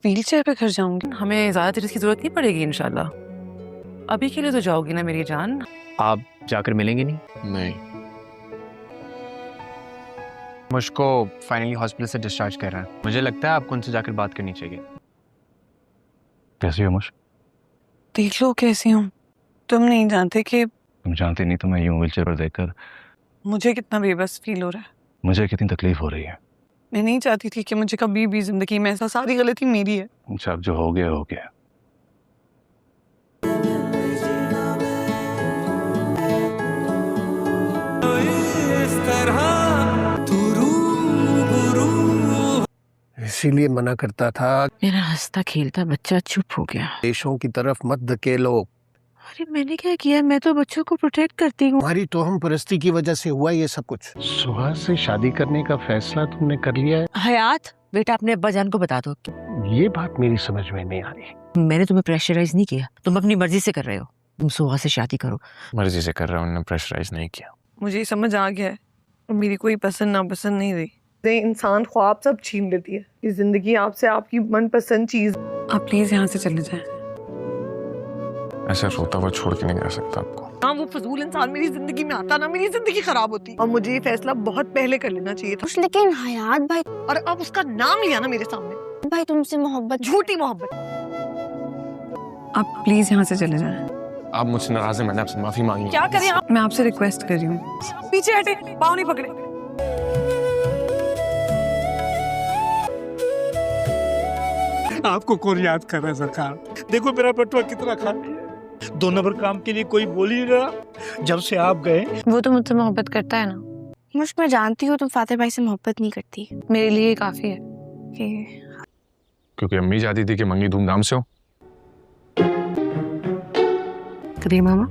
Wheelchair पे घर जाऊंगी। हमें ज्यादा देर की जरूरत नहीं पड़ेगी इंशाल्लाह। अभी के लिए तो जाओगी ना मेरी जान? आप जाकर मिलेंगे नहीं? नहीं। मुझको फाइनली हॉस्पिटल से डिस्चार्ज कर रहा है। मुझे लगता है आपको उनसे जाकर बात करनी चाहिए। कैसी हो मुझ? देख लो कैसी हूँ। तुम नहीं जानते कि तुम जानते नहीं तो मैं यूं व्हीलचेयर पर देखकर मुझे कितना बेबस फील हो रहा है। मुझे कितनी तकलीफ हो रही है। मैं नहीं चाहती थी कि मुझे कभी भी जिंदगी में ऐसा, सारी गलती मेरी है। अच्छा, अब जो हो गया हो गया। इसीलिए मना करता था, मेरा हंसता खेलता बच्चा चुप हो गया। देशों की तरफ मत धकेलो। अरे मैंने क्या किया? मैं तो बच्चों को प्रोटेक्ट करती हूँ। तुम्हारी तोहम परस्ती की वजह से हुआ ये सब कुछ। सुहा से शादी करने का फैसला तुमने कर लिया है। हयात बेटा, अपने अब्बा जान को बता दो। ये बात मेरी समझ में नहीं आ रही। मैंने तुम्हें प्रेशराइज नहीं किया, तुम अपनी मर्जी से कर रहे हो। तुम सुहा से शादी करो। मर्जी से कर रहा हूँ, उन्होंने प्रेशराइज नहीं किया। मुझे समझ आ गया है, मेरी कोई पसंद नापसंद नहीं रही। इंसान ख्वाब सब छीन लेती है। ये जिंदगी आपसे आपकी मनपसंद चीज। आप प्लीज यहाँ से चले जाएं। ऐसे रोता हुआ छोड़ के नहीं जा सकता आपको। हाँ, वो फजूल इंसान मेरी जिंदगी में आता ना, मेरी जिंदगी खराब होती। और मुझे ये फैसला बहुत पहले कर लेना चाहिए था। लेकिन हयात भाई, और अब उसका नाम लिया ना मेरे सामने। भाई तुमसे मोहब्बत, झूठी मोहब्बत। आप प्लीज यहाँ से चले जाएं। आप मुझसे नाराज हैं, मैंने आपसे माफी मांगी। क्या करें आप? मैं आपसे रिक्वेस्ट कर रही हूँ, पीछे हटे, पाँव नहीं पकड़े। आपको कौन याद कर रहा है सरकार? देखो मेरा बटुआ कितना खाली है। 2 नंबर काम के लिए कोई बोल ही नहीं रहा। जब से आप गए, वो तो मुझसे मोहब्बत करता है ना। मुझ मैं जानती हूँ तुम फातिह भाई से मोहब्बत नहीं करती। मेरे लिए काफी है कि क्योंकि अम्मी चाहती थी कि मंगनी धूमधाम से हो। कदीर मामा,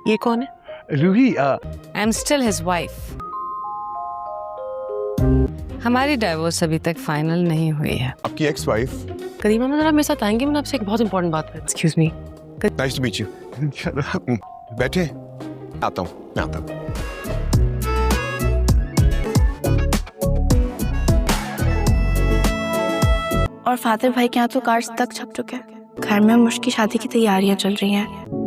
ये कौन है? Ruhi, I am still his wife. हमारी डाइवोर्स अभी तक फाइनल नहीं हुई है। आपकी एक्स वाइफ। कदीर मामा जरा मेरे साथ आएंगे? मैंने आपसे एक बहुत इंपॉर्टेंट बात करनी। Excuse me. Nice to meet you. बैठे, आता हूँ, मैं आता हूँ। और फातिह भाई के यहाँ तो कार्ड्स तक छप चुके हैं। घर में मुझ की शादी की तैयारियां चल रही हैं।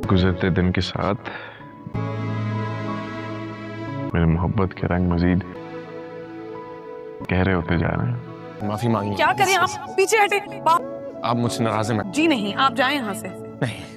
गुजरते दिन के साथ मेरे मोहब्बत के रंग मजीद गहरे होते जा रहे हैं। माफी मांगी। क्या करें आप? पीछे हटे। आप मुझसे नाराज हैं? जी नहीं, आप जाएं यहाँ से। नहीं।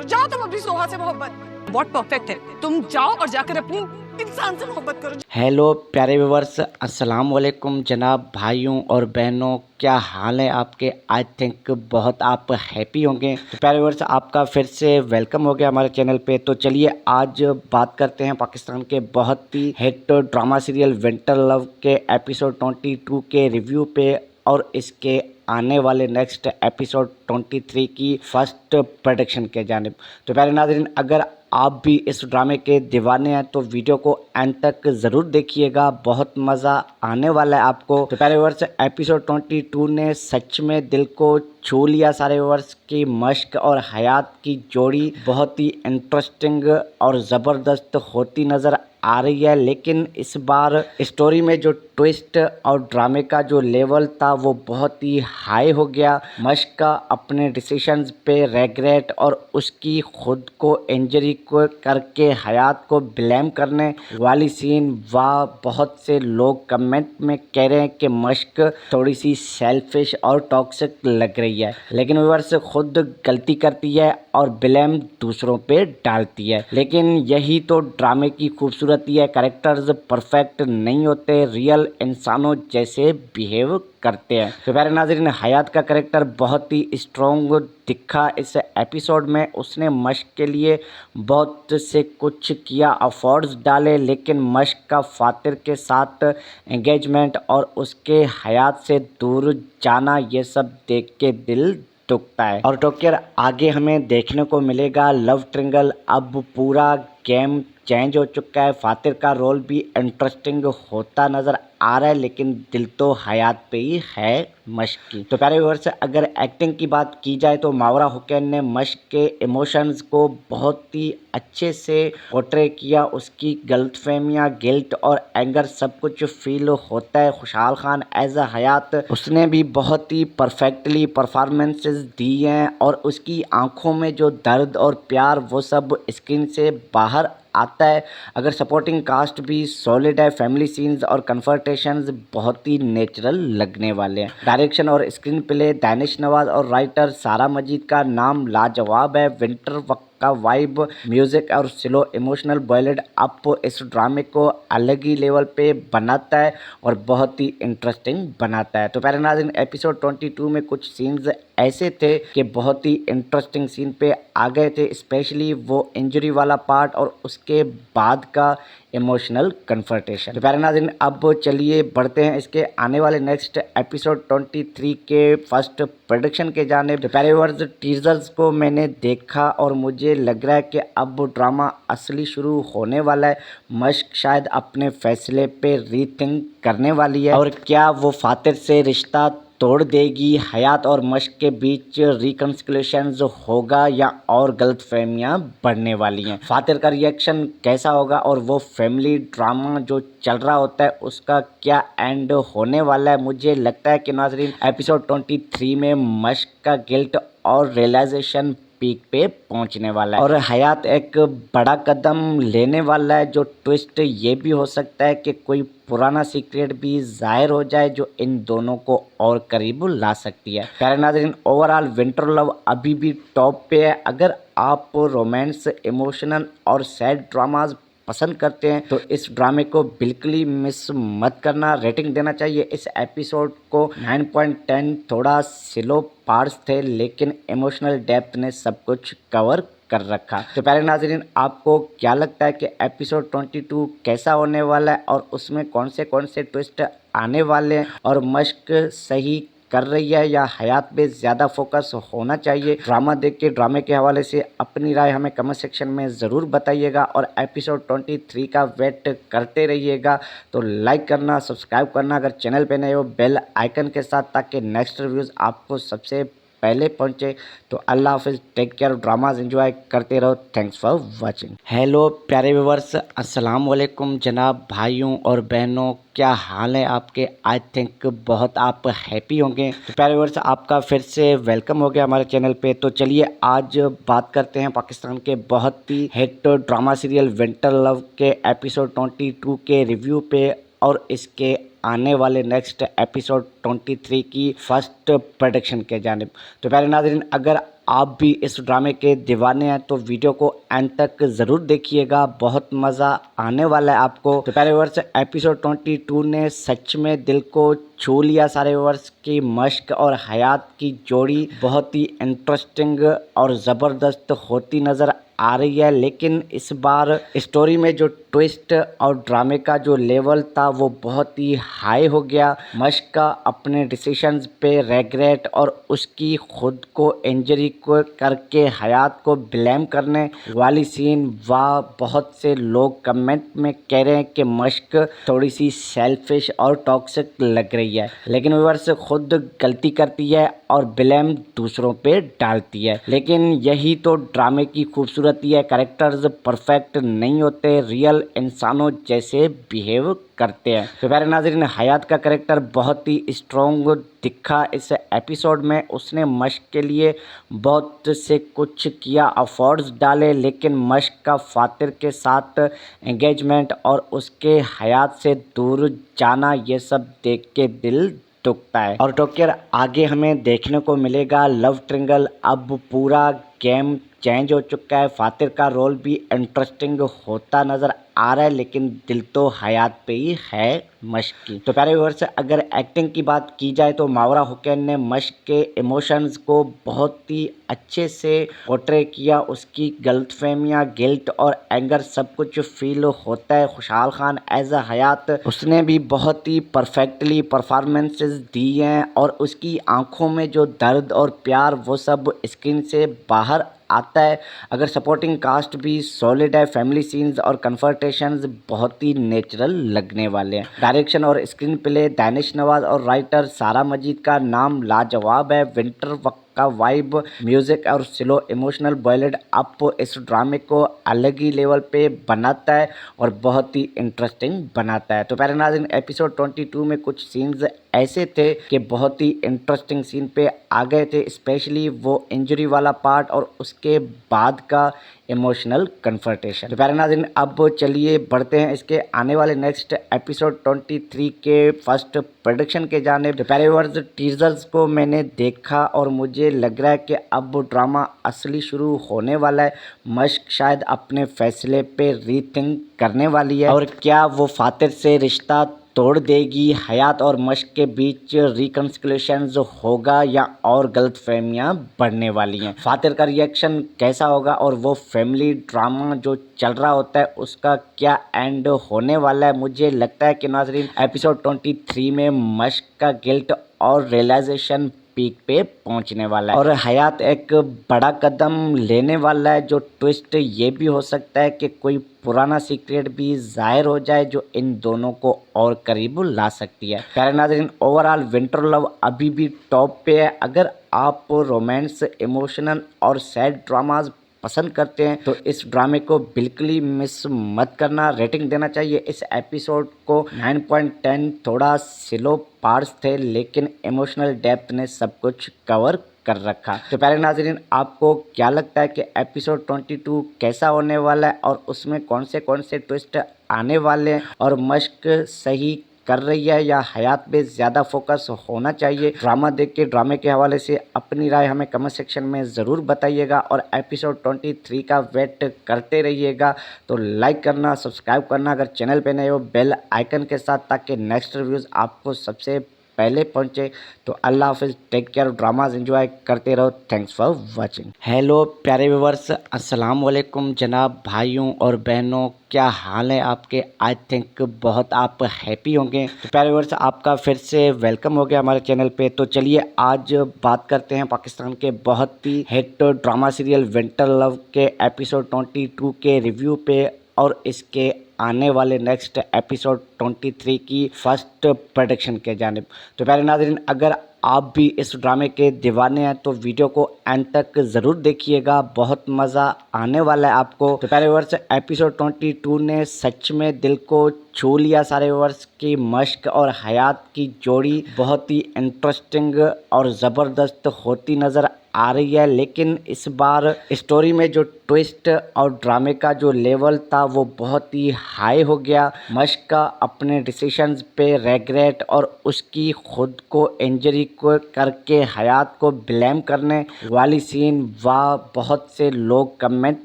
जाओ तुम अपनी सोहा से मोहब्बत। व्हाट परफेक्ट है। तुम जाओ और जाकर अपनी इंसान से मोहब्बत करो। हेलो प्यारे व्यूअर्स, अस्सलाम वालेकुम जनाब भाइयों और बहनों, क्या हाल है आपके? आई थिंक बहुत आप हैप्पी होंगे। तो प्यारे व्यूअर्स, आपका फिर से वेलकम हो गया हमारे चैनल पे। तो चलिए आज बात करते हैं पाकिस्तान के बहुत ही hit drama serial Winter Love के एपिसोड 22 के रिव्यू पे और इसके आने वाले नेक्स्ट एपिसोड 23 की फर्स्ट प्रेडिक्शन के जानिब। तो प्यारे नाज़रीन, अगर आप भी इस ड्रामे के दीवाने हैं तो वीडियो को एंड तक ज़रूर देखिएगा, बहुत मज़ा आने वाला है आपको। तो प्यारे व्यूअर्स, एपिसोड 22 ने सच में दिल को छू लिया। सारे व्यूअर्स की मश्क और हयात की जोड़ी बहुत ही इंटरेस्टिंग और ज़बरदस्त होती नज़र आ रही है, लेकिन इस बार स्टोरी में जो ट्विस्ट और ड्रामे का जो लेवल था वो बहुत ही हाई हो गया। मश्क का अपने डिसीजंस पे रेग्रेट और उसकी खुद को इंजरी को करके हयात को ब्लेम करने वाली सीन, वाह बहुत से लोग कमेंट में कह रहे हैं कि मश्क थोड़ी सी सेल्फिश और टॉक्सिक लग रही है, लेकिन व्यूअर्स खुद गलती करती है और ब्लेम दूसरों पे डालती है। लेकिन यही तो ड्रामे की खूबसूरती है, कैरेक्टर्स परफेक्ट नहीं होते, रियल इंसानों जैसे बिहेव करते हैं। तो प्यारे नाज़रीन, हयात का कैरेक्टर बहुत ही स्ट्रॉन्ग दिखा इस एपिसोड में। उसने मश्क के लिए बहुत से कुछ किया, अफोर्ड्स डाले, लेकिन मश्क का फातिर के साथ एंगेजमेंट और उसके हयात से दूर जाना, ये सब देख के दिल दुखता है। और टोक्यर आगे हमें देखने को मिलेगा लव ट्रिंगल, अब पूरा गेम चेंज हो चुका है। फातिर का रोल भी इंटरेस्टिंग होता नज़र आ रहा है, लेकिन दिल तो हयात पे ही है मश्क की। तो प्यारे व्यूअर्स, अगर एक्टिंग की बात की जाए तो मावरा हुसैन ने मश्क के इमोशंस को बहुत ही अच्छे से पोर्ट्रे किया। उसकी गलतफहमियाँ, गिल्ट और एंगर सब कुछ फील होता है। खुशहाल खान एज अ हयात, उसने भी बहुत ही परफेक्टली परफॉर्मेंसेस दी हैं और उसकी आंखों में जो दर्द और प्यार वो सब स्क्रीन से बाहर आता है। अगर सपोर्टिंग कास्ट भी सॉलिड है, फैमिली सीन्स और कन्फर्टेशंस बहुत ही नेचुरल लगने वाले हैं। डायरेक्शन और स्क्रीन प्ले दानिश नवाज और राइटर सारा मजीद का नाम लाजवाब है। विंटर वक्त का वाइब, म्यूजिक और स्लो इमोशनल बॉयलेड अप इस ड्रामे को अलग ही लेवल पे बनाता है और बहुत ही इंटरेस्टिंग बनाता है। तो प्यारे नाज़रीन, एपिसोड 22 में कुछ सीन्स ऐसे थे कि बहुत ही इंटरेस्टिंग सीन पे आ गए थे, स्पेशली वो इंजरी वाला पार्ट और उसके बाद का इमोशनल कन्फर्टेशन। तो प्यारे नाज़रीन, अब चलिए बढ़ते हैं इसके आने वाले नेक्स्ट एपिसोड 23 के फर्स्ट प्रेडिक्शन के जानिब। तो प्यारे व्यूअर्स, टीजर्स को मैंने देखा और मुझे लग रहा है कि अब ड्रामा असली शुरू होने वाला है। मश्क शायद अपने फैसले पे रीथिंक करने वाली है और क्या वो फातिर से रिश्ता तोड़ देगी, हयात और मश्क के बीच रिकन्सिलेशन होगा या और गलतफहमियां बढ़ने वाली हैं। फातिर का रिएक्शन कैसा होगा और वो फैमिली ड्रामा जो चल रहा होता है उसका क्या एंड होने वाला है। मुझे लगता है कि नाज़रीन एपिसोड 23 में मश्क का गिल्ट और रियलाइजेशन पीक पे पहुंचने वाला है और हयात एक बड़ा कदम लेने वाला है। जो ट्विस्ट ये भी हो सकता है कि कोई पुराना सीक्रेट भी जाहिर हो जाए जो इन दोनों को और करीब ला सकती है। प्यारे नाज़रीन, ओवरऑल विंटर लव अभी भी टॉप पे है। अगर आप रोमांस, इमोशनल और सैड ड्रामाज पसंद करते हैं तो इस ड्रामे को बिल्कुल ही मिस मत करना। रेटिंग देना चाहिए इस एपिसोड को 9.10। थोड़ा स्लो पार्ट्स थे, लेकिन इमोशनल डेप्थ ने सब कुछ कवर कर रखा। तो प्यारे नाज़रीन, आपको क्या लगता है कि एपिसोड 22 कैसा होने वाला है और उसमें कौन से ट्विस्ट आने वाले हैं और मश्क सही कर रही है या हयात पे ज़्यादा फोकस होना चाहिए? ड्रामा देख के ड्रामे के हवाले से अपनी राय हमें कमेंट सेक्शन में ज़रूर बताइएगा और एपिसोड 23 का वेट करते रहिएगा। तो लाइक करना, सब्सक्राइब करना अगर चैनल पे नए हो, बेल आइकन के साथ, ताकि नेक्स्ट रिव्यूज़ आपको सबसे पहले पहुंचे। तो अल्लाह हाफिज़, टेक केयर, ड्रामाज एंजॉय करते रहो। Thanks for watching. हेलो प्यारे व्यूअर्स, अस्सलाम वालेकुम जनाब भाइयों और बहनों, क्या हाल है आपके? आई थिंक बहुत आप हैप्पी होंगे। तो प्यारे व्यूअर्स, आपका फिर से वेलकम हो गया हमारे चैनल पे। तो चलिए आज बात करते हैं पाकिस्तान के बहुत ही hit drama serial Winter Love के एपिसोड 22 के रिव्यू पे और इसके आने वाले नेक्स्ट एपिसोड 23 की फर्स्ट प्रेडिक्शन के जानिब। तो प्यारे नाज़रीन, अगर आप भी इस ड्रामे के दीवाने हैं तो वीडियो को एंड तक ज़रूर देखिएगा, बहुत मज़ा आने वाला है आपको। तो प्यारे व्यूअर्स, एपिसोड 22 ने सच में दिल को छू लिया सारे व्यूअर्स की। मश्क और हयात की जोड़ी बहुत ही इंटरेस्टिंग और ज़बरदस्त होती नज़र आ रही है, लेकिन इस बार स्टोरी में जो ट्विस्ट और ड्रामे का जो लेवल था वो बहुत ही हाई हो गया। मश्क का अपने डिसीजंस पे रेग्रेट और उसकी खुद को इंजरी को करके हयात को ब्लेम करने वाली सीन, वाह बहुत से लोग कमेंट में कह रहे हैं कि मश्क थोड़ी सी सेल्फिश और टॉक्सिक लग रही है, लेकिन व्यूअर्स खुद गलती करती है और ब्लेम दूसरों पे डालती है। लेकिन यही तो ड्रामे की खूबसूरत खूबसूरती है, कैरेक्टर्स परफेक्ट नहीं होते, रियल इंसानों जैसे बिहेव करते हैं। तो प्यारे नाज़रीन, हयात का कैरेक्टर बहुत ही स्ट्रॉन्ग दिखा इस एपिसोड में। उसने मश्क के लिए बहुत से कुछ किया, अफोर्ड्स डाले, लेकिन मश्क का फातिर के साथ एंगेजमेंट और उसके हयात से दूर जाना, ये सब देख के दिल दुखता है। और टोक्यर आगे हमें देखने को मिलेगा लव ट्रिंगल। अब पूरा गेम चेंज हो चुका है, फातिर का रोल भी इंटरेस्टिंग होता नज़र आ रहा है, लेकिन दिल तो हयात पे ही है मश्क की। तो प्यारे व्यूअर्स, अगर एक्टिंग की बात की जाए तो मावरा हुसैन ने मश्क के इमोशंस को बहुत ही अच्छे से पोर्ट्रे किया। उसकी गलतफहमियाँ, गिल्ट और एंगर सब कुछ फील होता है। खुशहाल खान एज अ हयात, उसने भी बहुत ही परफेक्टली परफॉर्मेंसेस दी हैं और उसकी आंखों में जो दर्द और प्यार वो सब स्क्रीन से बाहर आता है। अगर सपोर्टिंग कास्ट भी सॉलिड है, फैमिली सीन्स और कन्फर्टेशंस बहुत ही नेचुरल लगने वाले हैं। डायरेक्शन और स्क्रीन प्ले दानिश नवाज और राइटर सारा मजीद का नाम लाजवाब है। विंटर वक्त का वाइब, म्यूजिक और स्लो इमोशनल बॉयलेड अप इस ड्रामे को अलग ही लेवल पे बनाता है और बहुत ही इंटरेस्टिंग बनाता है। तो प्यारे नाज़रीन, एपिसोड 22 में कुछ सीन्स ऐसे थे कि बहुत ही इंटरेस्टिंग सीन पे आ गए थे, स्पेशली वो इंजरी वाला पार्ट और उसके बाद का इमोशनल कन्फर्टेशन। तो प्यारे नाज़रीन, अब चलिए बढ़ते हैं इसके आने वाले नेक्स्ट एपिसोड 23 के फर्स्ट प्रोडक्शन के जाने। तो प्यारे व्यूअर्स, टीजर्स को मैंने देखा और मुझे लग रहा है कि अब ड्रामा असली शुरू होने वाला है। मश्क शायद अपने फैसले पे रीथिंक करने वाली है और क्या वो फातिर से रिश्ता तोड़ देगी, हयात और मश्क के बीच रिकन्सिलेशन होगा या और गलतफहमियां बढ़ने वाली हैं, फातिर का रिएक्शन कैसा होगा और वो फैमिली ड्रामा जो चल रहा होता है उसका क्या एंड होने वाला है। मुझे लगता है कि नाज़रीन, एपिसोड 23 में मश्क का गिल्ट और रियलाइजेशन पीक पे पहुंचने वाला है और हयात एक बड़ा कदम लेने वाला है। जो ट्विस्ट ये भी हो सकता है कि कोई पुराना सीक्रेट भी जाहिर हो जाए जो इन दोनों को और करीब ला सकती है। प्यारे नाज़रीन, ओवरऑल विंटर लव अभी भी टॉप पे है। अगर आप रोमांस, इमोशनल और सैड ड्रामाज पसंद करते हैं तो इस ड्रामे को बिल्कुल ही मिस मत करना। रेटिंग देना चाहिए इस एपिसोड को 9.10। थोड़ा स्लो पार्ट्स थे लेकिन इमोशनल डेप्थ ने सब कुछ कवर कर रखा। तो प्यारे नाज़रीन, आपको क्या लगता है कि एपिसोड 22 कैसा होने वाला है और उसमें कौन से ट्विस्ट आने वाले हैं और मश्क सही कर रही है या हयात पे ज़्यादा फोकस होना चाहिए? ड्रामा देख के ड्रामे के हवाले से अपनी राय हमें कमेंट सेक्शन में ज़रूर बताइएगा और एपिसोड 23 का वेट करते रहिएगा। तो लाइक करना, सब्सक्राइब करना अगर चैनल पे नए हो, बेल आइकन के साथ, ताकि नेक्स्ट रिव्यूज़ आपको सबसे पहले पहुंचे। तो अल्लाह हाफिज़, टेक केयर, ड्रामाज एंजॉय करते रहो। Thanks for watching. हेलो प्यारे व्यूअर्स, अस्सलाम वालेकुम जनाब भाइयों और बहनों, क्या हाल है आपके? आई थिंक बहुत आप हैप्पी होंगे। तो प्यारे व्यूअर्स, आपका फिर से वेलकम हो गया हमारे चैनल पे। तो चलिए आज बात करते हैं पाकिस्तान के बहुत ही hit drama serial Winter Love के एपिसोड 22 के रिव्यू पे और इसके आने वाले नेक्स्ट एपिसोड 23 की फर्स्ट प्रोडक्शन के जानिब। तो प्यारे नाज़रीन, अगर आप भी इस ड्रामे के दीवाने हैं तो वीडियो को एंड तक ज़रूर देखिएगा, बहुत मज़ा आने वाला है आपको। तो प्यारे व्यूअर्स, एपिसोड 22 ने सच में दिल को छू लिया सारे व्यूअर्स की। मश्क और हयात की जोड़ी बहुत ही इंटरेस्टिंग और ज़बरदस्त होती नज़र आ रही है, लेकिन इस बार स्टोरी में जो ट्विस्ट और ड्रामे का जो लेवल था वो बहुत ही हाई हो गया। मश्क का अपने डिसीजंस पे रेग्रेट और उसकी खुद को इंजरी को करके हयात को ब्लेम करने वाली सीन, वाह, बहुत से लोग कमेंट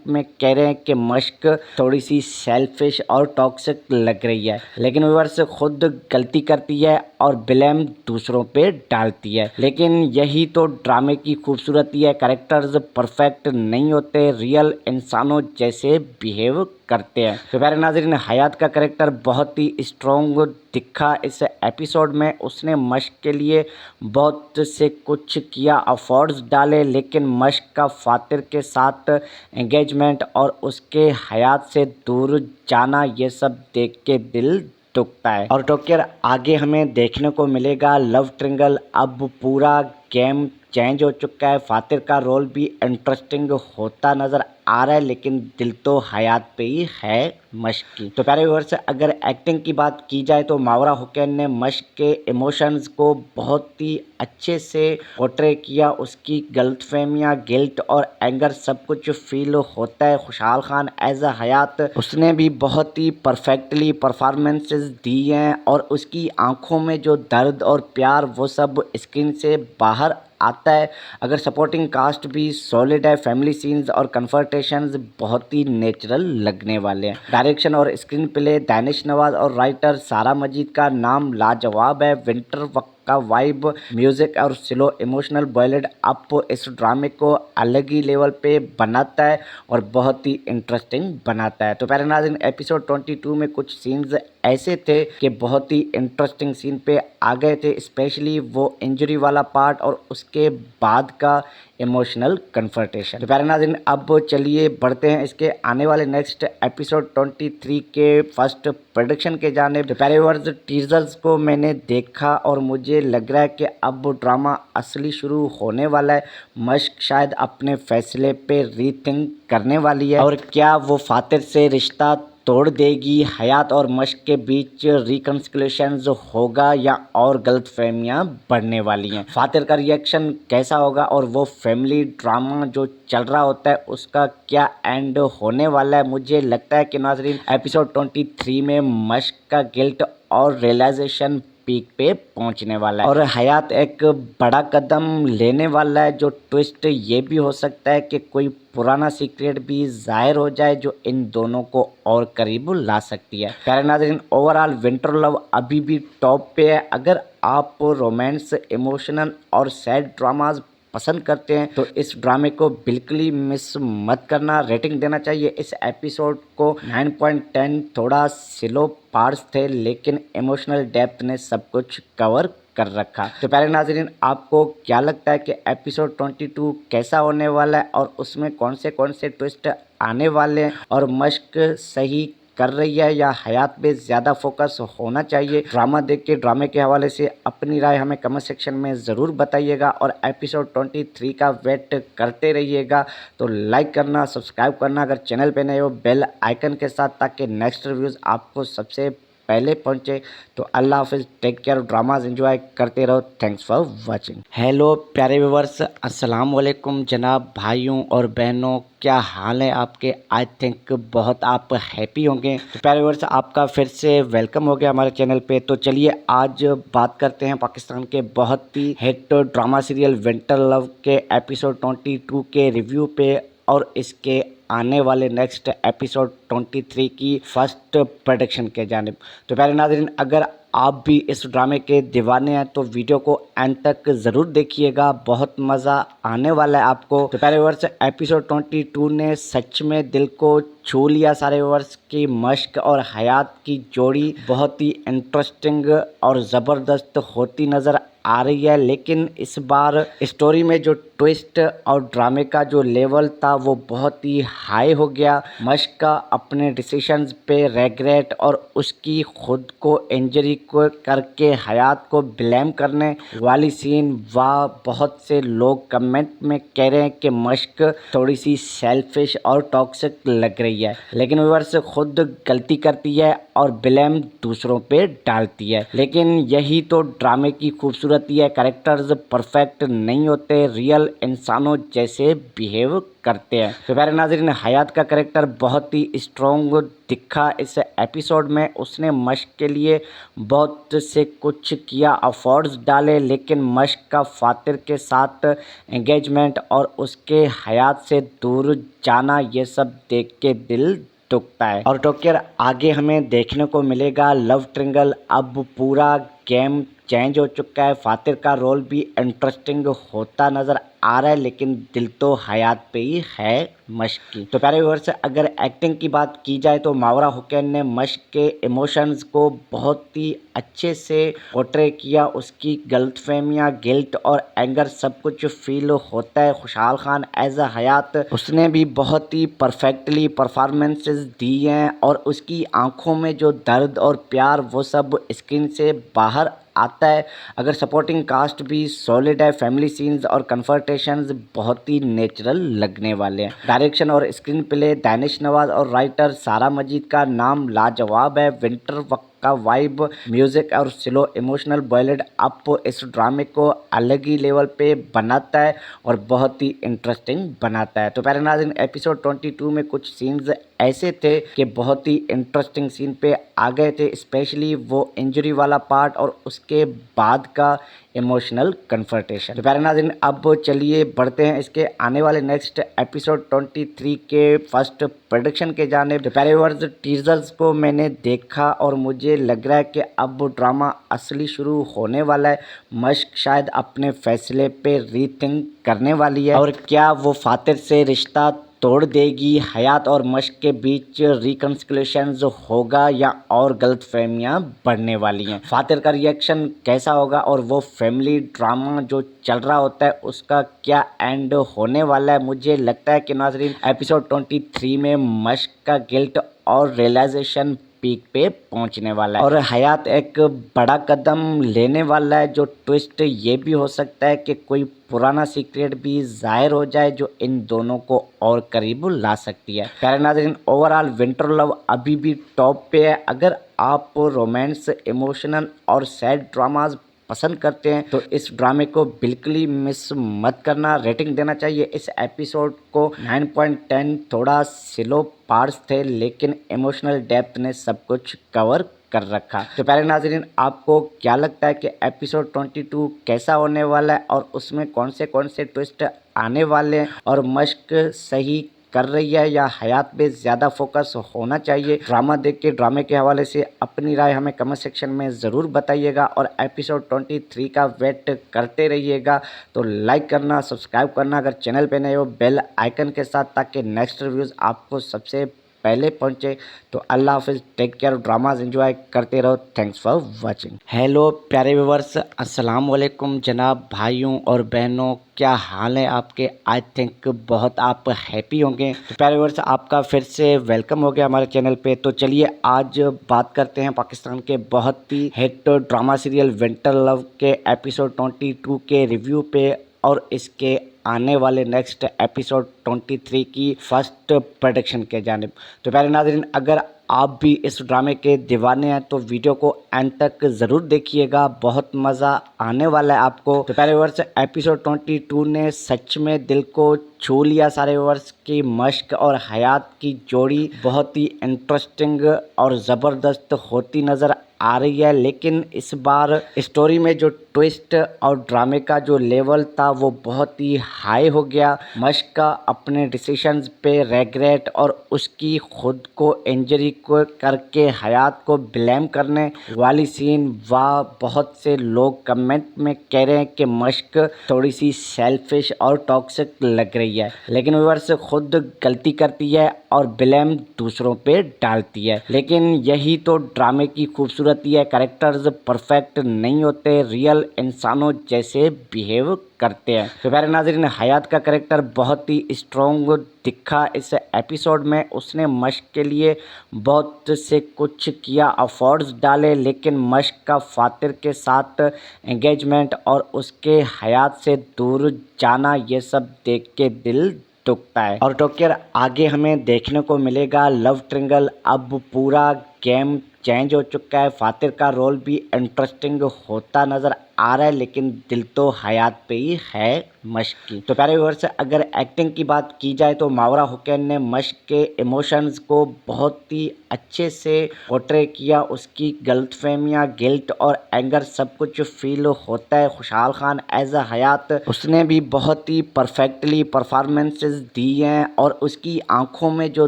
में कह रहे हैं कि मश्क थोड़ी सी सेल्फिश और टॉक्सिक लग रही है, लेकिन व्यूअर्स खुद गलती करती है और ब्लेम दूसरों पे डालती है। लेकिन यही तो ड्रामे की खूबसूरती है, कैरेक्टर्स परफेक्ट नहीं होते, रियल इंसानों जैसे बिहेव करते हैं। तो प्यारे नाज़रीन, हयात का कैरेक्टर बहुत ही स्ट्रॉन्ग दिखा इस एपिसोड में। उसने मश्क के लिए बहुत से कुछ किया, अफोर्ड्स डाले, लेकिन मश्क का फातिर के साथ एंगेजमेंट और उसके हयात से दूर जाना, ये सब देख के दिल दुखता है। और टोक्यर आगे हमें देखने को मिलेगा लव ट्रिंगल। अब पूरा गेम चेंज हो चुका है, फातिर का रोल भी इंटरेस्टिंग होता नज़र आ रहा है, लेकिन दिल तो हयात पे ही है मश्क की। तो प्यारे व्यूअर्स, अगर एक्टिंग की बात की जाए तो मावरा हुसैन ने मश्क के इमोशंस को बहुत ही अच्छे से पोर्ट्रे किया। उसकी गलतफहमियाँ, गिल्ट और एंगर सब कुछ फील होता है। खुशहाल खान एज अ हयात, उसने भी बहुत ही परफेक्टली परफॉर्मेंसेस दी हैं और उसकी आंखों में जो दर्द और प्यार वो सब स्क्रीन से बाहर आता है। अगर सपोर्टिंग कास्ट भी सॉलिड है, फैमिली सीन्स और कन्फर्टेशंस बहुत ही नेचुरल लगने वाले हैं। डायरेक्शन और स्क्रीन प्ले दानिश नवाज और राइटर सारा मजीद का नाम लाजवाब है। विंटर वक्त का वाइब, म्यूजिक और स्लो इमोशनल बॉयलेड अप इस ड्रामे को अलग ही लेवल पे बनाता है और बहुत ही इंटरेस्टिंग बनाता है। तो प्यारे नाज़रीन, एपिसोड 22 में कुछ सीन्स ऐसे थे कि बहुत ही इंटरेस्टिंग सीन पे आ गए थे, स्पेशली वो इंजरी वाला पार्ट और उसके बाद का इमोशनल कन्फर्टेशन। तो प्यारे नाज़रीन, अब चलिए बढ़ते हैं इसके आने वाले नेक्स्ट एपिसोड 23 के फर्स्ट प्रोडक्शन के जानिब। तो प्यारे व्यूअर्स, टीजर्स को मैंने देखा और मुझे लग रहा है कि अब ड्रामा असली शुरू होने वाला है। मश्क शायद अपने फैसले पे रीथिंक करने वाली है और क्या वो फातिर से रिश्ता तोड़ देगी। हयात और मश्क के बीच रिकन्सिलेशंस होगा या और गलतफहमियां बढ़ने वाली हैं। फातिर का रिएक्शन कैसा होगा और वो फैमिली ड्रामा जो चल रहा होता है उसका क्या एंड होने वाला है। मुझे लगता है कि नाज़रीन, एपिसोड 23 में मश्क का गिल्ट और रियलाइजेशन पीक पे पहुंचने वाला है और हयात एक बड़ा कदम लेने वाला है। जो ट्विस्ट ये भी हो सकता है कि कोई पुराना सीक्रेट भी जाहिर हो जाए जो इन दोनों को और करीब ला सकती है। प्यारे नाज़रीन, ओवरऑल विंटर लव अभी भी टॉप पे है। अगर आप रोमांस, इमोशनल और सैड ड्रामाज पसंद करते हैं तो इस ड्रामे को बिल्कुल ही मिस मत करना। रेटिंग देना चाहिए इस एपिसोड को 9.10। थोड़ा स्लो पार्ट्स थे लेकिन इमोशनल डेप्थ ने सब कुछ कवर कर रखा। तो प्यारे नाज़रीन, आपको क्या लगता है कि एपिसोड 22 कैसा होने वाला है और उसमें कौन से ट्विस्ट आने वाले हैं और मश्क सही कर रही है या हयात पे ज़्यादा फोकस होना चाहिए? ड्रामा देख के ड्रामे के हवाले से अपनी राय हमें कमेंट सेक्शन में ज़रूर बताइएगा और एपिसोड 23 का वेट करते रहिएगा। तो लाइक करना, सब्सक्राइब करना अगर चैनल पे नए हो, बेल आइकन के साथ, ताकि नेक्स्ट रिव्यूज़ आपको सबसे पहले पहुंचे। तो अल्लाह हाफिज़, टेक केयर, ड्रामाज एंजॉय करते रहो। Thanks for watching. हेलो प्यारे व्यूअर्स, अस्सलाम वालेकुम जनाब भाइयों और बहनों, क्या हाल है आपके? आई थिंक बहुत आप हैप्पी होंगे। तो प्यारे व्यूअर्स, आपका फिर से वेलकम हो गया हमारे चैनल पे। तो चलिए आज बात करते हैं पाकिस्तान के बहुत ही hit drama serial Winter Love के एपिसोड 22 के रिव्यू पे और इसके आने वाले नेक्स्ट एपिसोड 23 की फर्स्ट प्रोडक्शन के जानिब। तो प्यारे नाज़रीन, अगर आप भी इस ड्रामे के दीवाने हैं तो वीडियो को एंड तक ज़रूर देखिएगा, बहुत मज़ा आने वाला है आपको। तो प्यारे व्यूअर्स, एपिसोड 22 ने सच में दिल को छू लिया सारे व्यूअर्स की। मश्क और हयात की जोड़ी बहुत ही इंटरेस्टिंग और ज़बरदस्त होती नज़र आ रही है, लेकिन इस बार स्टोरी में जो ट्विस्ट और ड्रामे का जो लेवल था वो बहुत ही हाई हो गया। मश्क का अपने डिसीजंस पे रेग्रेट और उसकी खुद को इंजरी को करके हयात को ब्लेम करने वाली सीन, वाह, बहुत से लोग कमेंट में कह रहे हैं कि मश्क थोड़ी सी सेल्फिश और टॉक्सिक लग रही है, लेकिन व्यूअर्स खुद गलती करती है और ब्लेम दूसरों पे डालती है। लेकिन यही तो ड्रामे की खूबसूरती है। कैरेक्टर्स परफेक्ट नहीं होते, रियल इंसानों जैसे बिहेव करते हैं। तो प्यारे नाज़रीन, हयात का कैरेक्टर बहुत ही स्ट्रॉन्ग दिखा इस एपिसोड में। उसने मश्क के लिए बहुत से कुछ किया, एफर्ट्स डाले, लेकिन मश्क का फातिर के साथ एंगेजमेंट और उसके हयात से दूर जाना, ये सब देख के दिल दुखता है। और टोकर आगे हमें देखने को मिलेगा लव ट्रिंगल। अब पूरा गेम चेंज हो चुका है। फातिर का रोल भी इंटरेस्टिंग होता नज़र आ रहा है, लेकिन दिल तो हयात पे ही है मश्क की। तो प्यारे व्यूअर्स, अगर एक्टिंग की बात की जाए तो मावरा हुसैन ने मश्क के इमोशंस को बहुत ही अच्छे से पोर्ट्रे किया। उसकी गलतफहमियाँ, गिल्ट और एंगर सब कुछ फील होता है। खुशहाल खान एज अ हयात, उसने भी बहुत ही परफेक्टली परफॉर्मेंसेस दी हैं और उसकी आंखों में जो दर्द और प्यार वो सब स्क्रीन से बाहर आता है। अगर सपोर्टिंग कास्ट भी सॉलिड है, फैमिली सीन्स और कन्फर्टेशंस बहुत ही नेचुरल लगने वाले हैं। डायरेक्शन और स्क्रीन प्ले दानिश नवाज और राइटर सारा मजीद का नाम लाजवाब है। विंटर वक्त का वाइब, म्यूजिक और स्लो इमोशनल बॉयलेड अप इस ड्रामे को अलग ही लेवल पे बनाता है और बहुत ही इंटरेस्टिंग बनाता है। तो प्यारे नाज़रीन, एपिसोड 22 में कुछ सीन्स ऐसे थे कि बहुत ही इंटरेस्टिंग सीन पे आ गए थे, स्पेशली वो इंजरी वाला पार्ट और उसके बाद का इमोशनल कन्फर्टेशन। तो प्यारे नाज़रीन, अब चलिए बढ़ते हैं इसके आने वाले नेक्स्ट एपिसोड 23 के फर्स्ट प्रोडक्शन के जाने। तो प्यारे व्यूअर्स, टीजर्स को मैंने देखा और मुझे लग रहा है कि अब ड्रामा असली शुरू होने वाला है। मश्क शायद अपने फैसले पे रीथिंक करने वाली है और क्या वो फातिर से रिश्ता तोड़ देगी, हयात और मश्क के बीच रिकन्सिलेशन होगा या और गलतफहमियां बढ़ने वाली हैं, फातिर का रिएक्शन कैसा होगा और वो फैमिली ड्रामा जो चल रहा होता है उसका क्या एंड होने वाला है। मुझे लगता है कि नाज़रीन एपिसोड 23 में मश्क का गिल्ट और रियलाइजेशन पीक पे पहुंचने वाला है और हयात एक बड़ा कदम लेने वाला है। जो ट्विस्ट ये भी हो सकता है कि कोई पुराना सीक्रेट भी जाहिर हो जाए जो इन दोनों को और करीब ला सकती है। प्यारे नाज़रीन, ओवरऑल विंटर लव अभी भी टॉप पे है। अगर आप रोमांस, इमोशनल और सैड ड्रामाज पसंद करते हैं तो इस ड्रामे को बिल्कुल ही मिस मत करना। रेटिंग देना चाहिए इस एपिसोड को 9.10। थोड़ा स्लो पार्ट्स थे लेकिन इमोशनल डेप्थ ने सब कुछ कवर कर रखा। तो प्यारे नाज़रीन, आपको क्या लगता है कि एपिसोड 22 कैसा होने वाला है और उसमें कौन से ट्विस्ट आने वाले हैं और मश्क सही कर रही है या हयात पे ज़्यादा फोकस होना चाहिए? ड्रामा देख के ड्रामे के हवाले से अपनी राय हमें कमेंट सेक्शन में ज़रूर बताइएगा और एपिसोड 23 का वेट करते रहिएगा। तो लाइक करना, सब्सक्राइब करना अगर चैनल पे नए हो, बेल आइकन के साथ, ताकि नेक्स्ट रिव्यूज़ आपको सबसे पहले पहुंचे। तो अल्लाह हाफिज़, टेक केयर, ड्रामाज एंजॉय करते रहो। Thanks for watching. हेलो प्यारे व्यूअर्स, अस्सलाम वालेकुम जनाब भाइयों और बहनों, क्या हाल है आपके? आई थिंक बहुत आप हैप्पी होंगे। तो प्यारे व्यूअर्स, आपका फिर से वेलकम हो गया हमारे चैनल पे। तो चलिए आज बात करते हैं पाकिस्तान के बहुत ही hit drama serial Winter Love के एपिसोड 22 के रिव्यू पे और इसके आने वाले नेक्स्ट एपिसोड 23 की फर्स्ट प्रोडक्शन के जानिब। तो प्यारे नाज़रीन, अगर आप भी इस ड्रामे के दीवाने हैं तो वीडियो को एंड तक ज़रूर देखिएगा, बहुत मज़ा आने वाला है आपको। तो प्यारे व्यूअर्स, एपिसोड 22 ने सच में दिल को छू लिया सारे व्यूअर्स की। मश्क और हयात की जोड़ी बहुत ही इंटरेस्टिंग और ज़बरदस्त होती नज़र आ रही है, लेकिन इस बार स्टोरी में जो ट्विस्ट और ड्रामे का जो लेवल था वो बहुत ही हाई हो गया। मश्क का अपने डिसीजंस पे रेग्रेट और उसकी खुद को इंजरी को करके हयात को ब्लेम करने वाली सीन, वाह, बहुत से लोग कमेंट में कह रहे हैं कि मश्क थोड़ी सी सेल्फिश और टॉक्सिक लग रही है, लेकिन व्यूअर्स खुद गलती करती है और ब्लेम दूसरों पे डालती है। लेकिन यही तो ड्रामे की खूबसूरती है, कैरेक्टर्स परफेक्ट नहीं होते, रियल इंसानों जैसे बिहेव करते हैं। तो प्यारे नाज़रीन, हयात का कैरेक्टर बहुत ही स्ट्रॉन्ग दिखा इस एपिसोड में। उसने मश्क के लिए बहुत से कुछ किया, अफोर्ड्स डाले, लेकिन मश्क का फातिर के साथ एंगेजमेंट और उसके हयात से दूर जाना, ये सब देख के दिल दुखता है। और टोकर आगे हमें देखने को मिलेगा लव ट्रिंगल। अब पूरा गेम चेंज हो चुका है, फातिर का रोल भी इंटरेस्टिंग होता नज़र आ रहा है, लेकिन दिल तो हयात पे ही है मश्क की। तो प्यारे व्यूअर्स, अगर एक्टिंग की बात की जाए तो मावरा हुसैन ने मश्क के इमोशंस को बहुत ही अच्छे से पोर्ट्रे किया। उसकी गलतफहमियां, गिल्ट और एंगर सब कुछ फील होता है। खुशहाल खान एज अ हयात, उसने भी बहुत ही परफेक्टली परफॉर्मेंसेस दी हैं और उसकी आंखों में जो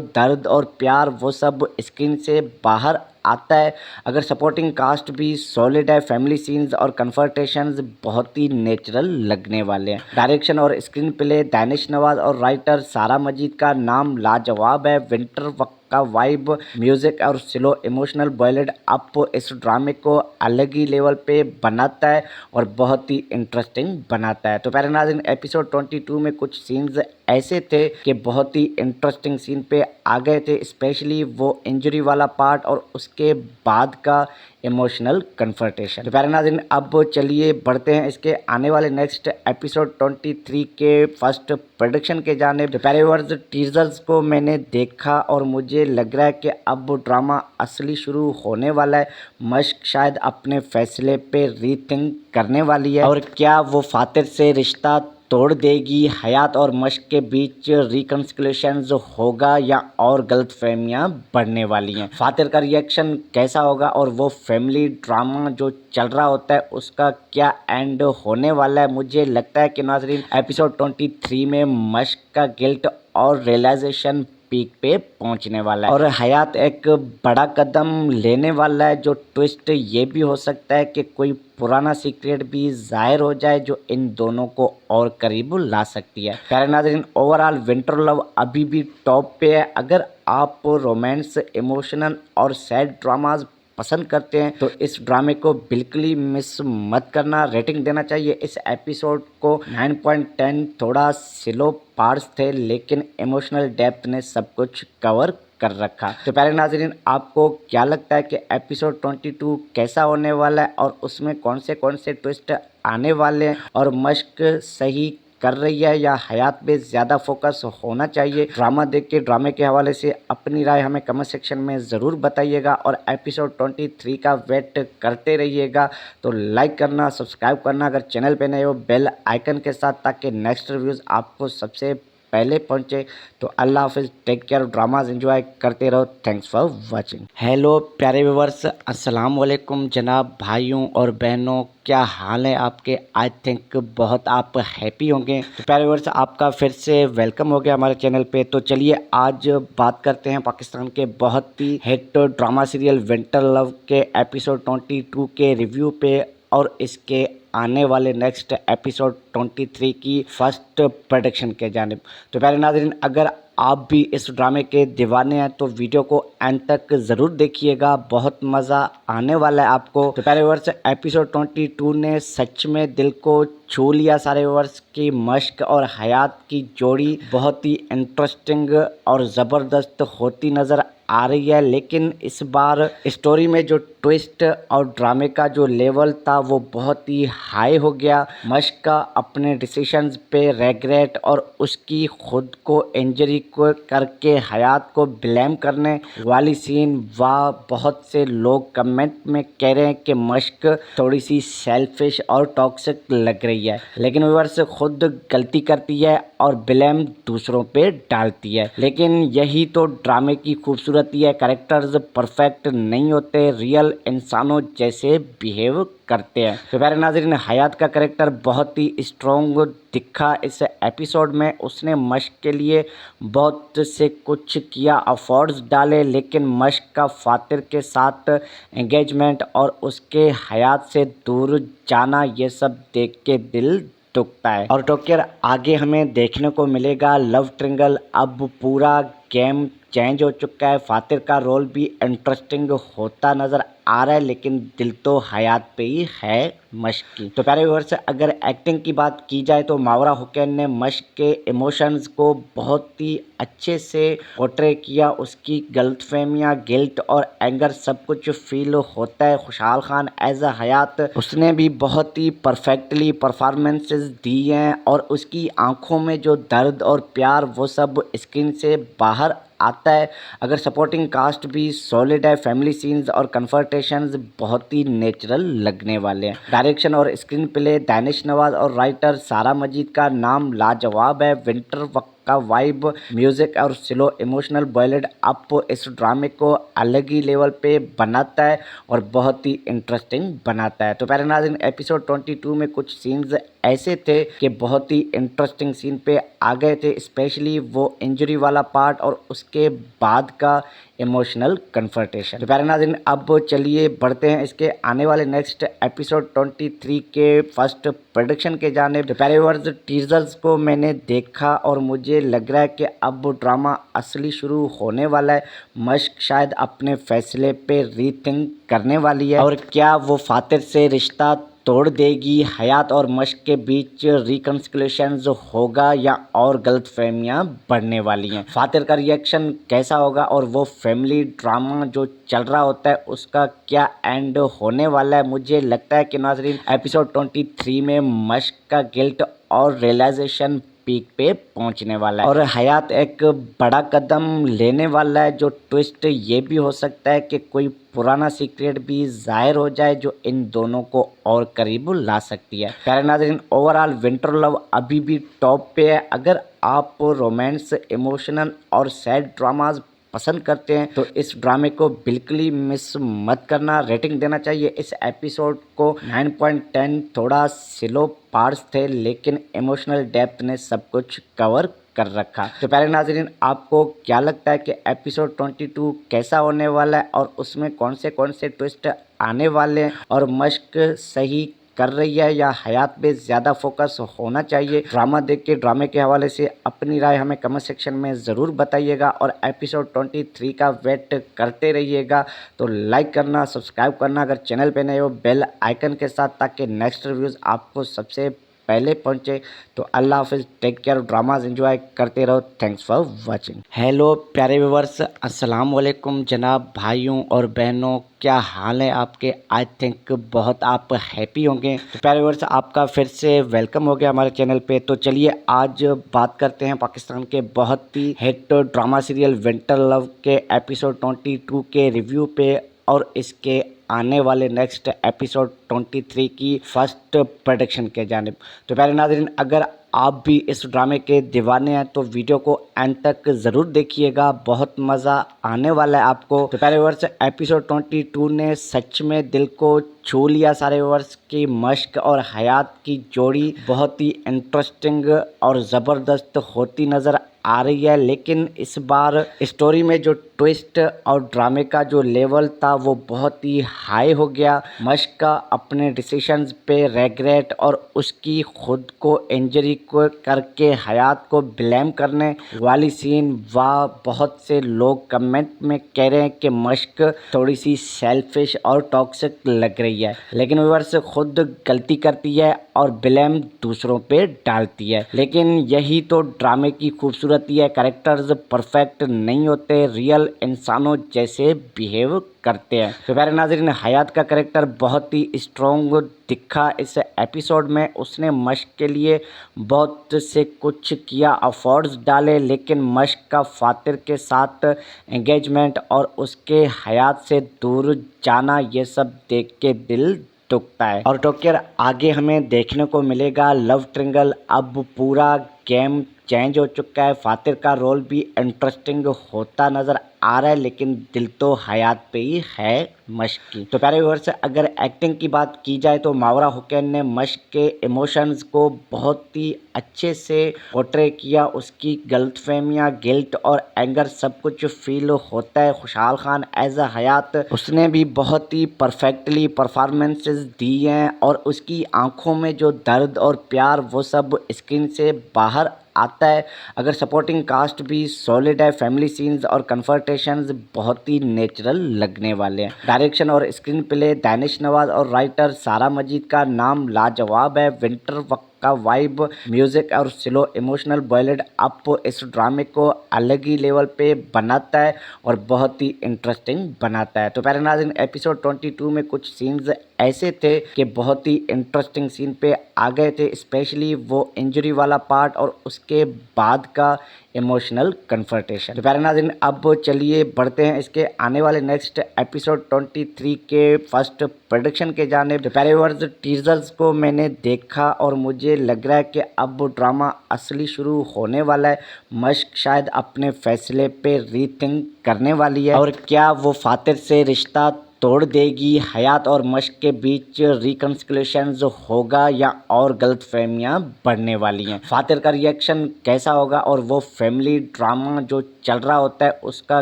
दर्द और प्यार वो सब स्क्रीन से बाहर आता है। अगर सपोर्टिंग कास्ट भी सॉलिड है, फैमिली सीन्स और कन्फर्टेशंस बहुत ही नेचुरल लगने वाले हैं। डायरेक्शन और स्क्रीन प्ले दानिश नवाज और राइटर सारा मजीद का नाम लाजवाब है। विंटर वक्त का वाइब, म्यूजिक और स्लो इमोशनल बॉयलेड अप इस ड्रामे को अलग ही लेवल पे बनाता है और बहुत ही इंटरेस्टिंग बनाता है। तो प्यारे नाज़रीन, एपिसोड 22 में कुछ सीन्स ऐसे थे कि बहुत ही इंटरेस्टिंग सीन पे आ गए थे, स्पेशली वो इंजरी वाला पार्ट और उसके बाद का इमोशनल कन्फर्टेशन। तो प्यारे नाज़रीन, अब चलिए बढ़ते हैं इसके आने वाले नेक्स्ट एपिसोड 23 के फर्स्ट प्रोडक्शन के जानिब। तो प्यारे व्यूअर्स, टीजर्स को मैंने देखा और मुझे लग रहा है कि अब ड्रामा असली शुरू होने वाला है। मश्क शायद अपने फैसले पे रीथिंक करने वाली है और क्या वो फातिर से रिश्ता तोड़ देगी। हयात और मश्क के बीच रिकन्सिलेशंस होगा या और गलतफहमियां बढ़ने वाली हैं। फातिर का रिएक्शन कैसा होगा और वो फैमिली ड्रामा जो चल रहा होता है उसका क्या एंड होने वाला है। मुझे लगता है कि नाज़रीन एपिसोड 23 में मश्क का गिल्ट और रियलाइजेशन पीक पे पहुंचने वाला है और हयात एक बड़ा कदम लेने वाला है। जो ट्विस्ट ये भी हो सकता है कि कोई पुराना सीक्रेट भी जाहिर हो जाए जो इन दोनों को और करीब ला सकती है। प्यारे नाज़रीन, ओवरऑल विंटर लव अभी भी टॉप पे है। अगर आप रोमांस, इमोशनल और सैड ड्रामाज पसंद करते हैं तो इस ड्रामे को बिल्कुल ही मिस मत करना। रेटिंग देना चाहिए इस एपिसोड को 9.10। थोड़ा स्लो पार्ट्स थे लेकिन इमोशनल डेप्थ ने सब कुछ कवर कर रखा। तो प्यारे नाज़रीन, आपको क्या लगता है कि एपिसोड 22 कैसा होने वाला है और उसमें कौन से ट्विस्ट आने वाले हैं और मश्क सही कर रही है या हयात पे ज़्यादा फोकस होना चाहिए। ड्रामा देख के ड्रामे के हवाले से अपनी राय हमें कमेंट सेक्शन में ज़रूर बताइएगा और एपिसोड 23 का वेट करते रहिएगा। तो लाइक करना, सब्सक्राइब करना अगर चैनल पे नए हो, बेल आइकन के साथ, ताकि नेक्स्ट रिव्यूज़ आपको सबसे पहले पहुंचे। तो अल्लाह हाफिज़, टेक केयर, ड्रामाज एंजॉय करते रहो। Thanks for watching. हेलो प्यारे व्यूअर्स, अस्सलाम वालेकुम जनाब भाइयों और बहनों, क्या हाल है आपके। आई थिंक बहुत आप हैप्पी होंगे। तो प्यारे व्यूअर्स, आपका फिर से वेलकम हो गया हमारे चैनल पे। तो चलिए आज बात करते हैं पाकिस्तान के बहुत ही hit drama serial Winter Love के एपिसोड 22 के रिव्यू पे और इसके आने वाले नेक्स्ट एपिसोड 23 की फर्स्ट प्रोडक्शन के जानिब। तो प्यारे नाज़रीन, अगर आप भी इस ड्रामे के दीवाने हैं तो वीडियो को एंड तक ज़रूर देखिएगा, बहुत मज़ा आने वाला है आपको। तो प्यारे व्यूअर्स, एपिसोड 22 ने सच में दिल को छू लिया सारे व्यूअर्स की। मश्क और हयात की जोड़ी बहुत ही इंटरेस्टिंग और ज़बरदस्त होती नज़र आ रही है, लेकिन इस बार स्टोरी में जो ट्विस्ट और ड्रामे का जो लेवल था वो बहुत ही हाई हो गया। मश्क का अपने डिसीजंस पे रेग्रेट और उसकी खुद को इंजरी को करके हयात को ब्लेम करने वाली सीन, वाह, बहुत से लोग कमेंट में कह रहे हैं कि मश्क थोड़ी सी सेल्फिश और टॉक्सिक लग रही है, लेकिन व्यूअर्स खुद गलती करती है और ब्लेम दूसरों पे डालती है। लेकिन यही तो ड्रामे की खूबसूरती है। कैरेक्टर्स परफेक्ट नहीं होते, रियल इंसानों जैसे बिहेव करते हैं। तो प्यारे नाज़रीन, हयात का कैरेक्टर बहुत ही स्ट्रॉन्ग दिखा इस एपिसोड में। उसने मश्क के लिए बहुत से कुछ किया, एफर्ट्स डाले, लेकिन मश्क का फातिर के साथ एंगेजमेंट और उसके हयात से दूर जाना, ये सब देख के दिल दुखता है। और टोकर आगे हमें देखने को मिलेगा लव ट्रिंगल। अब पूरा गेम चेंज हो चुका है। फातिर का रोल भी इंटरेस्टिंग होता नज़र आ रहा है, लेकिन दिल तो हयात पे ही है मश्क की। तो प्यारे व्यूअर्स, अगर एक्टिंग की बात की जाए तो मावरा हुसैन ने मश्क के इमोशंस को बहुत ही अच्छे से पोर्ट्रे किया। उसकी गलतफहमियाँ, गिल्ट और एंगर सब कुछ फील होता है। खुशहाल खान एज अ हयात, उसने भी बहुत ही परफेक्टली परफॉर्मेंसेस दी हैं और उसकी आंखों में जो दर्द और प्यार वो सब स्क्रीन से बाहर आता है। अगर सपोर्टिंग कास्ट भी सॉलिड है, फैमिली सीन्स और कन्फर्टेशंस बहुत ही नेचुरल लगने वाले हैं। डायरेक्शन और स्क्रीन प्ले दानिश नवाज और राइटर सारा मजीद का नाम लाजवाब है। विंटर वक्त का वाइब, म्यूजिक और स्लो इमोशनल बॉयलेड अप इस ड्रामे को अलग ही लेवल पे बनाता है और बहुत ही इंटरेस्टिंग बनाता है। तो प्यारे नाज़रीन, एपिसोड 22 में कुछ सीन्स ऐसे थे कि बहुत ही इंटरेस्टिंग सीन पे आ गए थे, स्पेशली वो इंजरी वाला पार्ट और उसके बाद का इमोशनल कन्फर्टेशन। तो प्यारे नाज़रीन, अब चलिए बढ़ते हैं इसके आने वाले नेक्स्ट एपिसोड 23 के फर्स्ट प्रोडक्शन के जानिब। तो प्यारे व्यूअर्स, टीजर्स को मैंने देखा और मुझे लग रहा है कि अब ड्रामा असली शुरू होने वाला है। मश्क शायद अपने फैसले पे रीथिंक करने वाली है और क्या वो फातिर से रिश्ता तोड़ देगी, हयात और मश्क के बीच रिकन्सिलेशन होगा या और गलतफहमियां बढ़ने वाली हैं। फातिर का रिएक्शन कैसा होगा और वो फैमिली ड्रामा जो चल रहा होता है उसका क्या एंड होने वाला है। मुझे लगता है कि नाज़रीन एपिसोड 23 में मश्क का गिल्ट और रियलाइजेशन पीक पे पहुंचने वाला है और हयात एक बड़ा कदम लेने वाला है। जो ट्विस्ट ये भी हो सकता है कि कोई पुराना सीक्रेट भी जाहिर हो जाए जो इन दोनों को और करीब ला सकती है। प्यारे नाज़रीन, ओवरऑल विंटर लव अभी भी टॉप पे है। अगर आप रोमांस, इमोशनल और सैड ड्रामाज पसंद करते हैं तो इस ड्रामे को बिल्कुल ही मिस मत करना। रेटिंग देना चाहिए इस एपिसोड को 9.10। थोड़ा स्लो पार्ट्स थे लेकिन इमोशनल डेप्थ ने सब कुछ कवर कर रखा। तो प्यारे नाज़रीन, आपको क्या लगता है कि एपिसोड 22 कैसा होने वाला है और उसमें कौन से ट्विस्ट आने वाले हैं और मश्क सही कर रही है या हयात पे ज़्यादा फोकस होना चाहिए? ड्रामा देख के ड्रामे के हवाले से अपनी राय हमें कमेंट सेक्शन में ज़रूर बताइएगा और एपिसोड 23 का वेट करते रहिएगा। तो लाइक करना, सब्सक्राइब करना अगर चैनल पे नए हो, बेल आइकन के साथ, ताकि नेक्स्ट रिव्यूज़ आपको सबसे पहले पहुंचे। तो अल्लाह हाफिज़, टेक केयर, ड्रामाज एंजॉय करते रहो। Thanks for watching. हेलो प्यारे व्यूअर्स, अस्सलाम वालेकुम जनाब भाइयों और बहनों, क्या हाल है आपके? आई थिंक बहुत आप हैप्पी होंगे। तो प्यारे व्यूअर्स, आपका फिर से वेलकम हो गया हमारे चैनल पे। तो चलिए आज बात करते हैं पाकिस्तान के बहुत ही hit drama serial Winter Love के एपिसोड 22 के रिव्यू पे और इसके आने वाले नेक्स्ट एपिसोड 23 की फर्स्ट प्रेडिक्शन के जानिब। तो प्यारे नाज़रीन, अगर आप भी इस ड्रामे के दीवाने हैं तो वीडियो को एंड तक ज़रूर देखिएगा, बहुत मज़ा आने वाला है आपको। तो प्यारे व्यूअर्स, एपिसोड 22 ने सच में दिल को छू लिया सारे व्यूअर्स की। मश्क और हयात की जोड़ी बहुत ही इंटरेस्टिंग और ज़बरदस्त होती नज़र आ रही है, लेकिन इस बार स्टोरी में जो ट्विस्ट और ड्रामे का जो लेवल था वो बहुत ही हाई हो गया। मश्क का अपने डिसीजंस पे रेग्रेट और उसकी खुद को इंजरी को करके हयात को ब्लेम करने वाली सीन, वाह, बहुत से लोग कमेंट में कह रहे हैं कि मश्क थोड़ी सी सेल्फिश और टॉक्सिक लग रही है, लेकिन व्यूअर्स खुद गलती करती है और ब्लेम दूसरों पे डालती है। लेकिन यही तो ड्रामे की खूबसूरती है, कैरेक्टर्स परफेक्ट नहीं होते, रियल इंसानों जैसे बिहेव करते हैं। तो प्यारे नाज़रीन, हयात का कैरेक्टर बहुत ही स्ट्रॉन्ग दिखा इस एपिसोड में। उसने मश्क के लिए बहुत से कुछ किया, अफोर्ड्स डाले, लेकिन मश्क का फातिर के साथ एंगेजमेंट और उसके हयात से दूर जाना, ये सब देख के दिल दुखता है। और टोकर आगे हमें देखने को मिलेगा लव ट्रिंगल। अब पूरा गेम चेंज हो चुका है, फातिर का रोल भी इंटरेस्टिंग होता नज़र आ रहा है, लेकिन दिल तो हयात पे ही है मश्क की। तो प्यारे व्यूअर्स, अगर एक्टिंग की बात की जाए तो मावरा हुसैन ने मश्क के इमोशंस को बहुत ही अच्छे से पोर्ट्रे किया। उसकी गलतफहमियां, गिल्ट और एंगर सब कुछ फील होता है। खुशहाल खान एज अ हयात, उसने भी बहुत ही परफेक्टली परफॉर्मेंसेस दी हैं और उसकी आंखों में जो दर्द और प्यार वो सब स्क्रीन से बाहर आता है। अगर सपोर्टिंग कास्ट भी सॉलिड है, फैमिली सीन्स और कन्फर्टेशंस बहुत ही नेचुरल लगने वाले हैं। डायरेक्शन और स्क्रीन प्ले दानिश नवाज और राइटर सारा मजीद का नाम लाजवाब है। विंटर वक्त का वाइब, म्यूजिक और स्लो इमोशनल बॉयलेड अप इस ड्रामे को अलग ही लेवल पे बनाता है और बहुत ही इंटरेस्टिंग बनाता है। तो प्यारे नाज़रीन, एपिसोड 22 में कुछ सीन्स ऐसे थे कि बहुत ही इंटरेस्टिंग सीन पे आ गए थे, स्पेशली वो इंजरी वाला पार्ट और उसके बाद का इमोशनल कन्फर्टेशन। तो प्यारे नाज़रीन, अब चलिए बढ़ते हैं इसके आने वाले नेक्स्ट एपिसोड 23 के फर्स्ट प्रेडिक्शन के जाने। तो प्यारे व्यूअर्स, टीजर्स को मैंने देखा और मुझे लग रहा है कि अब ड्रामा असली शुरू होने वाला है। मश्क शायद अपने फैसले पे रीथिंक करने वाली है और क्या वो फातिर से रिश्ता तोड़ देगी, हयात और मश्क के बीच रिकन्सिलेशन होगा या और गलतफहमियां बढ़ने वाली हैं। फातिर का रिएक्शन कैसा होगा और वो फैमिली ड्रामा जो चल रहा होता है उसका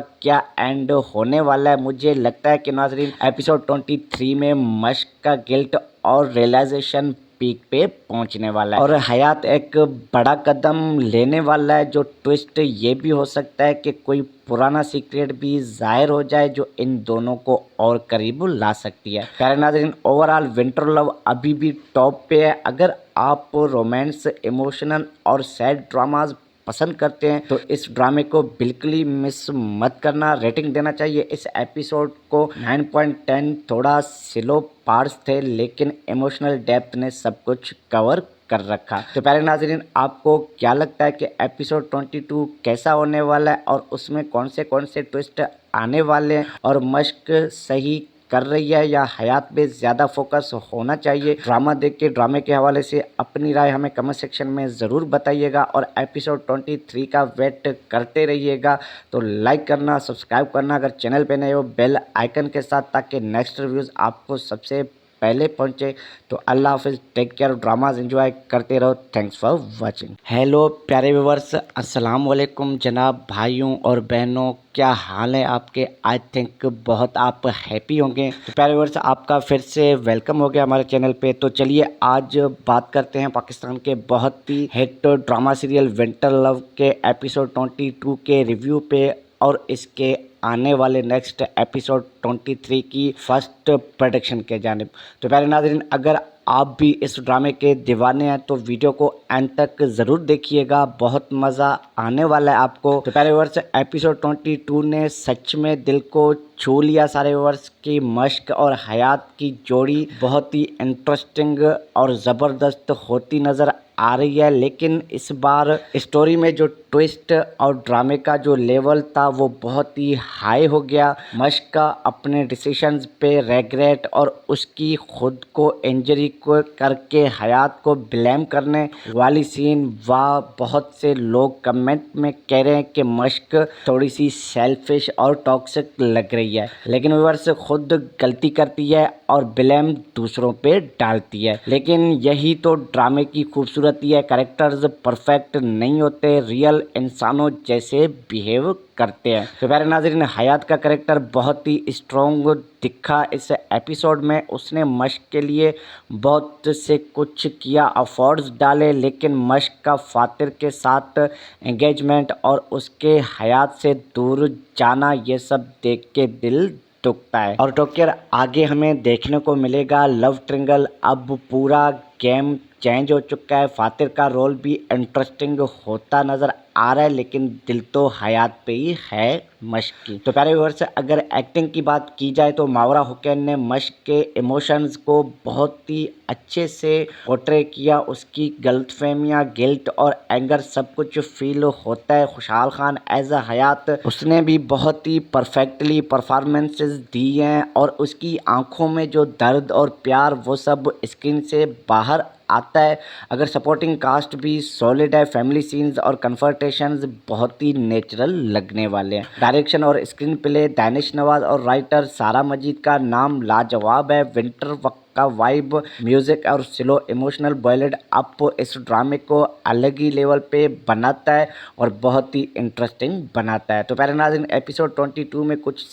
क्या एंड होने वाला है? मुझे लगता है कि नाज़रीन एपिसोड 23 में मश्क का गिल्ट और रियलाइजेशन पीक पे पहुंचने वाला है और हयात एक बड़ा कदम लेने वाला है। जो ट्विस्ट ये भी हो सकता है कि कोई पुराना सीक्रेट भी जाहिर हो जाए जो इन दोनों को और करीब ला सकती है। प्यारे नाज़रीन, ओवरऑल विंटर लव अभी भी टॉप पे है। अगर आप रोमांस, इमोशनल और सैड ड्रामाज पसंद करते हैं तो इस ड्रामे को बिल्कुल ही मिस मत करना। रेटिंग देना चाहिए इस एपिसोड को 9.10। थोड़ा स्लो पार्ट्स थे लेकिन इमोशनल डेप्थ ने सब कुछ कवर कर रखा। तो प्यारे नाज़रीन, आपको क्या लगता है कि एपिसोड 22 कैसा होने वाला है और उसमें कौन से ट्विस्ट आने वाले हैं और मश्क सही कर रही है या हयात पे ज़्यादा फोकस होना चाहिए? ड्रामा देख के ड्रामे के हवाले से अपनी राय हमें कमेंट सेक्शन में ज़रूर बताइएगा और एपिसोड 23 का वेट करते रहिएगा। तो लाइक करना, सब्सक्राइब करना अगर चैनल पे नए हो, बेल आइकन के साथ, ताकि नेक्स्ट रिव्यूज़ आपको सबसे पहले पहुंचे। तो अल्लाह हाफिज़, टेक केयर, ड्रामाज एंजॉय करते रहो। Thanks for watching. हेलो प्यारे व्यूअर्स, अस्सलाम वालेकुम जनाब भाइयों और बहनों, क्या हाल है आपके? आई थिंक बहुत आप हैप्पी होंगे। तो प्यारे व्यूअर्स, आपका फिर से वेलकम हो गया हमारे चैनल पे। तो चलिए आज बात करते हैं पाकिस्तान के बहुत ही hit drama serial Winter Love के एपिसोड 22 के रिव्यू पे और इसके आने वाले नेक्स्ट एपिसोड 23 की फर्स्ट प्रेडिक्शन के जानिब। तो प्यारे नाज़रीन, अगर आप भी इस ड्रामे के दीवाने हैं तो वीडियो को एंड तक ज़रूर देखिएगा, बहुत मज़ा आने वाला है आपको। तो प्यारे व्यूअर्स, एपिसोड 22 ने सच में दिल को छू लिया सारे व्यूअर्स की। मश्क और हयात की जोड़ी बहुत ही इंटरेस्टिंग और ज़बरदस्त होती नज़र आ रही है। लेकिन इस बार स्टोरी में जो ट्विस्ट और ड्रामे का जो लेवल था वो बहुत ही हाई हो गया। मश्क का अपने डिसीजंस पे रेग्रेट और उसकी खुद को इंजरी को करके हयात को ब्लेम करने वाली सीन, वाह, बहुत से लोग कमेंट में कह रहे हैं कि मश्क थोड़ी सी सेल्फिश और टॉक्सिक लग रही है। लेकिन व्यूअर्स खुद गलती करती है और ब्लेम दूसरों पे डालती है। लेकिन यही तो ड्रामे की खूबसूरती है। कैरेक्टर्स परफेक्ट नहीं होते, रियल इंसानों जैसे बिहेव करते हैं। तो प्यारे नाज़रीन, हयात का कैरेक्टर बहुत ही स्ट्रॉन्ग दिखा इस एपिसोड में। उसने मश्क के लिए बहुत से कुछ किया, एफर्ट्स डाले, लेकिन मश्क का फातिर के साथ एंगेजमेंट और उसके हयात से दूर जाना, ये सब देख के दिल दुखता है। और टोकर आगे हमें देखने को मिलेगा लव ट्रिंगल। अब पूरा गेम चेंज हो चुका है। फातिर का रोल भी इंटरेस्टिंग होता नज़र आ रहा है, लेकिन दिल तो हयात पे ही है मश्क की। तो प्यारे व्यूअर्स, अगर एक्टिंग की बात की जाए तो मावरा हुसैन ने मश्क के इमोशंस को बहुत ही अच्छे से पोर्ट्रे किया। उसकी गलतफहमियाँ, गिल्ट और एंगर सब कुछ फील होता है। खुशहाल खान एज अ हयात, उसने भी बहुत ही परफेक्टली परफॉर्मेंसेस दी हैं और उसकी आंखों में जो दर्द और प्यार वो सब स्क्रीन से बाहर आता है। अगर सपोर्टिंग कास्ट भी सॉलिड है, फैमिली सीन्स और कन्फर्टेशंस बहुत ही नेचुरल लगने वाले हैं। डायरेक्शन और स्क्रीन प्ले दानिश नवाज और राइटर सारा मजीद का नाम लाजवाब है। विंटर वक्त का वाइब, म्यूजिक और स्लो इमोशनल बॉयलेड अप इस ड्रामे को अलग ही लेवल पे बनाता है और बहुत ही इंटरेस्टिंग बनाता है। तो प्यारे नाज़रीन, एपिसोड 22 में कुछ